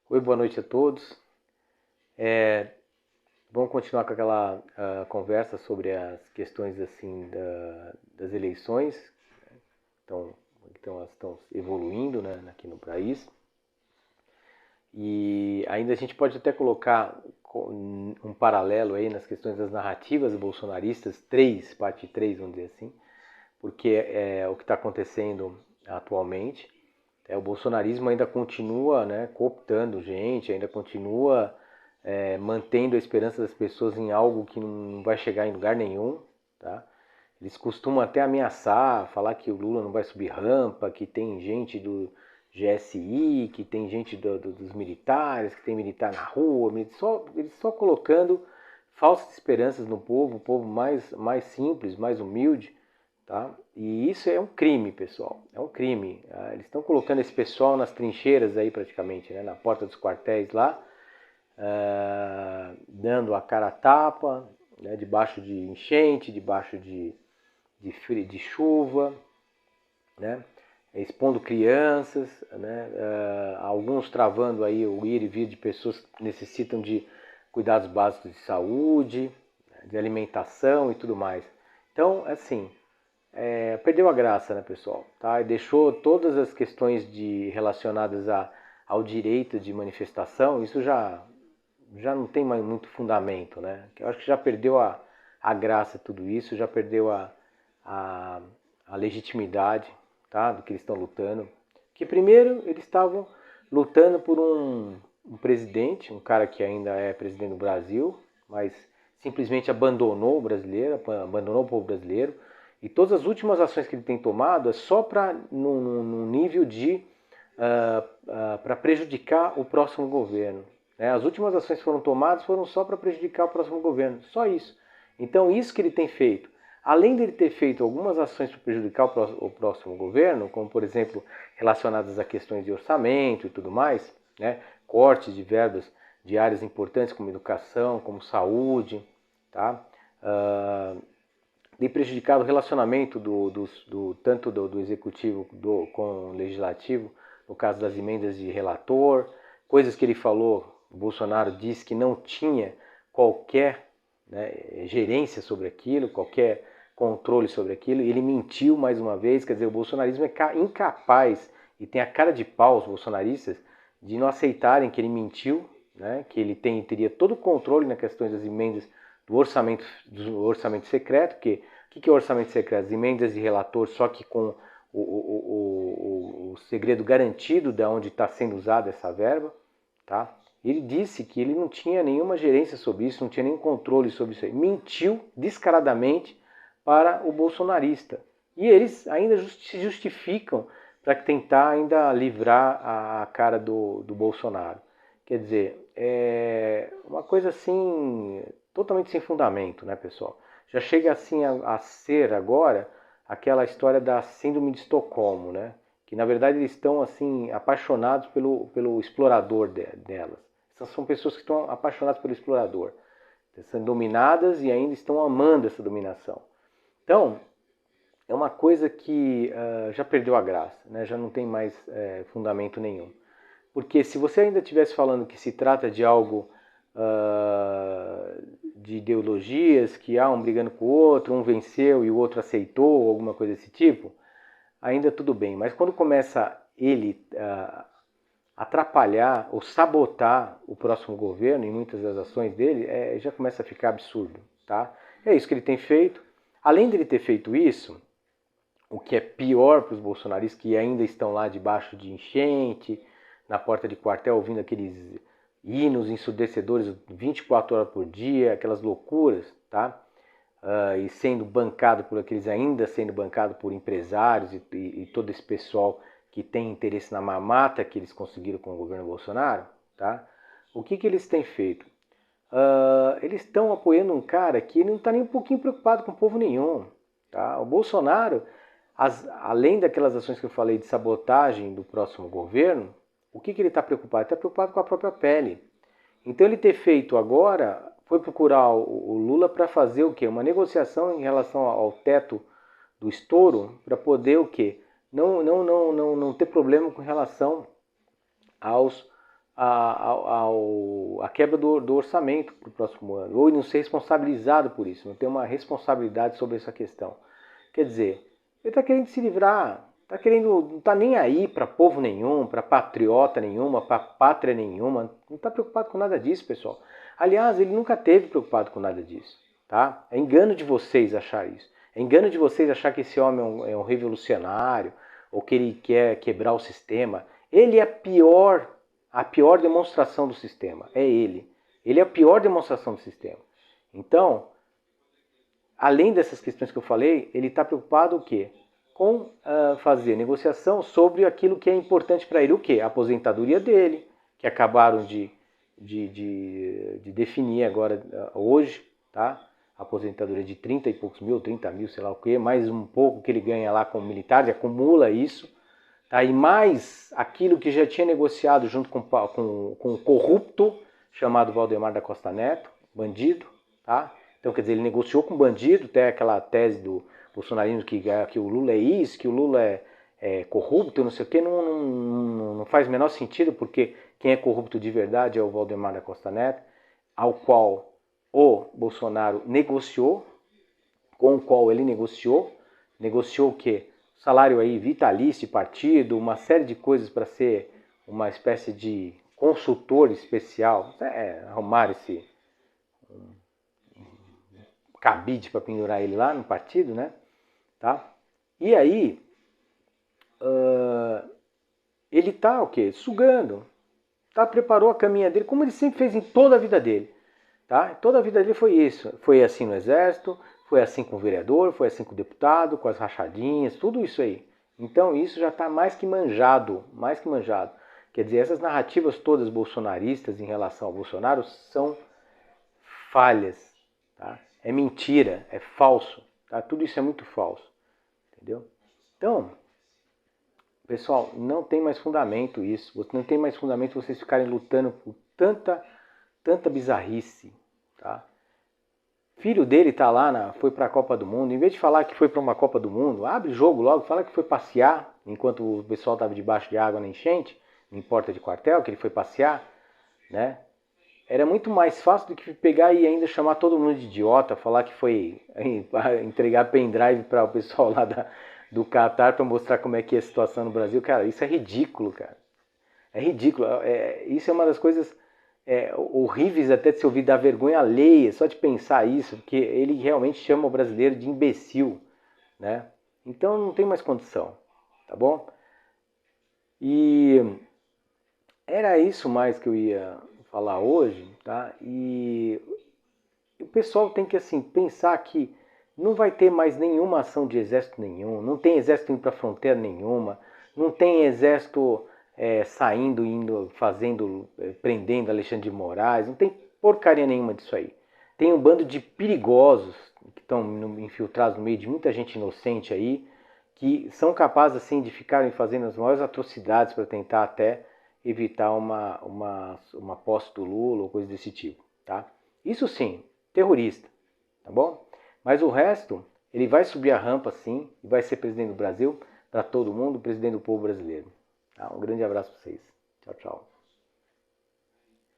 Oi, boa noite a todos. Vamos continuar com aquela conversa sobre as questões assim das eleições. Então elas estão evoluindo, né, aqui no país. E ainda a gente pode até colocar um paralelo aí nas questões das narrativas bolsonaristas, parte 3, vamos dizer assim, porque é o que está acontecendo atualmente. O bolsonarismo ainda continua, né, cooptando gente, ainda continua mantendo a esperança das pessoas em algo que não vai chegar em lugar nenhum. Tá? Eles costumam até ameaçar, falar que o Lula não vai subir rampa, que tem gente do GSI, que tem gente dos militares, que tem militar na rua, eles só colocando falsas esperanças no povo, o povo mais simples, mais humilde. Tá? E isso é um crime, pessoal. É um crime. Eles estão colocando esse pessoal nas trincheiras aí praticamente, né? Na porta dos quartéis lá, dando a cara a tapa, né? Debaixo de enchente, debaixo de chuva, né? Expondo crianças, né? Alguns travando aí o ir e vir de pessoas que necessitam de cuidados básicos de saúde, de alimentação e tudo mais. Então, assim, perdeu a graça, né, pessoal? Tá? E deixou todas as questões relacionadas ao direito de manifestação, isso já não tem mais muito fundamento, né? Eu acho que já perdeu a graça tudo isso, já perdeu a legitimidade, tá, do que eles estão lutando. Que primeiro eles estavam lutando por um presidente, um cara que ainda é presidente do Brasil, mas simplesmente abandonou o brasileiro, abandonou o povo brasileiro. E todas as últimas ações que ele tem tomado é só para num nível de para prejudicar o próximo governo. As últimas ações que foram tomadas foram só para prejudicar o próximo governo, só isso. Então isso que ele tem feito, além de ele ter feito algumas ações para prejudicar o próximo governo, como por exemplo relacionadas a questões de orçamento e tudo mais, né, cortes de verbas de áreas importantes como educação, como saúde, tá? De prejudicado o relacionamento tanto do executivo com o legislativo, no caso das emendas de relator, coisas que ele falou, o Bolsonaro disse que não tinha qualquer, né, gerência sobre aquilo, qualquer controle sobre aquilo, e ele mentiu mais uma vez. Quer dizer, o bolsonarismo é incapaz, e tem a cara de pau, os bolsonaristas, de não aceitarem que ele mentiu, né, que ele teria todo o controle nas questões das emendas do orçamento secreto, que o que é o orçamento secreto? As emendas de relator, só que com o segredo garantido de onde está sendo usada essa verba. Tá? Ele disse que ele não tinha nenhuma gerência sobre isso, não tinha nenhum controle sobre isso aí. Mentiu descaradamente para o bolsonarista. E eles ainda se justificam para tentar ainda livrar a cara do Bolsonaro. Quer dizer, é uma coisa assim totalmente sem fundamento, né, pessoal? Já chega assim a ser agora aquela história da síndrome de Estocolmo, né? Que na verdade eles estão assim apaixonados pelo explorador delas. Essas são pessoas que estão apaixonadas pelo explorador, são dominadas e ainda estão amando essa dominação. Então, é uma coisa que já perdeu a graça, né? Já não tem mais fundamento nenhum. Porque se você ainda estivesse falando que se trata de algo de ideologias, que há um brigando com o outro, um venceu e o outro aceitou, alguma coisa desse tipo, ainda tudo bem. Mas quando começa ele atrapalhar ou sabotar o próximo governo em muitas das ações dele, já começa a ficar absurdo. Tá? É isso que ele tem feito. Além de ele ter feito isso, o que é pior para os bolsonaristas que ainda estão lá debaixo de enchente, na porta de quartel, ouvindo aqueles hinos ensurdecedores 24 horas por dia, aquelas loucuras, tá? E sendo bancado ainda sendo bancado por empresários e todo esse pessoal que tem interesse na mamata que eles conseguiram com o governo Bolsonaro, tá? O que eles têm feito? Eles estão apoiando um cara que não está nem um pouquinho preocupado com o povo nenhum. Tá? O Bolsonaro, além daquelas ações que eu falei de sabotagem do próximo governo, o que ele está preocupado? Ele está preocupado com a própria pele. Então ele ter feito agora, foi procurar o Lula para fazer o quê? Uma negociação em relação ao teto do estouro, para poder o quê? Não ter problema com relação a quebra do orçamento para o próximo ano, ou não ser responsabilizado por isso, não ter uma responsabilidade sobre essa questão. Quer dizer, ele está querendo se livrar, não está nem aí para povo nenhum, para patriota nenhuma, para pátria nenhuma, não está preocupado com nada disso, pessoal. Aliás, ele nunca esteve preocupado com nada disso, tá? É engano de vocês achar isso. É engano de vocês achar que esse homem é um revolucionário, ou que ele quer quebrar o sistema. Ele é a pior demonstração do sistema, é ele. Ele é a pior demonstração do sistema. Então, além dessas questões que eu falei, ele está preocupado o quê? Com fazer negociação sobre aquilo que é importante para ele. O quê? A aposentadoria dele, que acabaram de definir agora, hoje, tá? A aposentadoria de 30 e poucos mil, 30 mil, sei lá o quê, mais um pouco que ele ganha lá como militar, ele acumula isso. Tá? E mais aquilo que já tinha negociado junto com o corrupto, chamado Valdemar da Costa Neto, bandido, tá? Então, quer dizer, ele negociou com bandido, até aquela tese do bolsonarismo que o Lula é isso, que o Lula é corrupto, não sei o quê, não faz o menor sentido, porque quem é corrupto de verdade é o Valdemar da Costa Neto, ao qual o Bolsonaro negociou, com o qual ele negociou o quê? Salário aí vitalício, partido, uma série de coisas para ser uma espécie de consultor especial, arrumar esse cabide para pendurar ele lá no partido, né? Tá? E aí, ele tá o quê? Sugando, tá? Preparou a caminha dele, como ele sempre fez em toda a vida dele, tá? Toda a vida dele foi isso, foi assim no exército, foi assim com o vereador, foi assim com o deputado, com as rachadinhas, tudo isso aí. Então isso já está mais que manjado, mais que manjado. Quer dizer, essas narrativas todas bolsonaristas em relação ao Bolsonaro são falhas, tá? É mentira, é falso, tá? Tudo isso é muito falso, entendeu? Então, pessoal, não tem mais fundamento isso, não tem mais fundamento vocês ficarem lutando por tanta bizarrice, tá? Filho dele tá lá, foi para a Copa do Mundo, em vez de falar que foi para uma Copa do Mundo, abre o jogo logo, fala que foi passear, enquanto o pessoal estava debaixo de água na enchente, em porta de quartel, que ele foi passear, né? Era muito mais fácil do que pegar e ainda chamar todo mundo de idiota, falar que foi entregar pendrive para o pessoal lá do Catar para mostrar como é que é a situação no Brasil. Cara, isso é ridículo, cara. É ridículo. Isso é uma das coisas horríveis até de se ouvir, dar vergonha alheia, só de pensar isso, porque ele realmente chama o brasileiro de imbecil, né? Então não tem mais condição, tá bom? E era isso mais que eu ia falar hoje, tá? E o pessoal tem que assim pensar que não vai ter mais nenhuma ação de exército nenhum, não tem exército indo para fronteira nenhuma, não tem exército saindo, indo, fazendo, prendendo Alexandre de Moraes, não tem porcaria nenhuma disso aí. Tem um bando de perigosos que estão infiltrados no meio de muita gente inocente aí, que são capazes assim de ficarem fazendo as maiores atrocidades para tentar até evitar uma posse do Lula ou coisa desse tipo, tá? Isso sim, terrorista, tá bom? Mas o resto, ele vai subir a rampa sim, e vai ser presidente do Brasil para todo mundo, presidente do povo brasileiro. Tá? Um grande abraço para vocês. Tchau, tchau.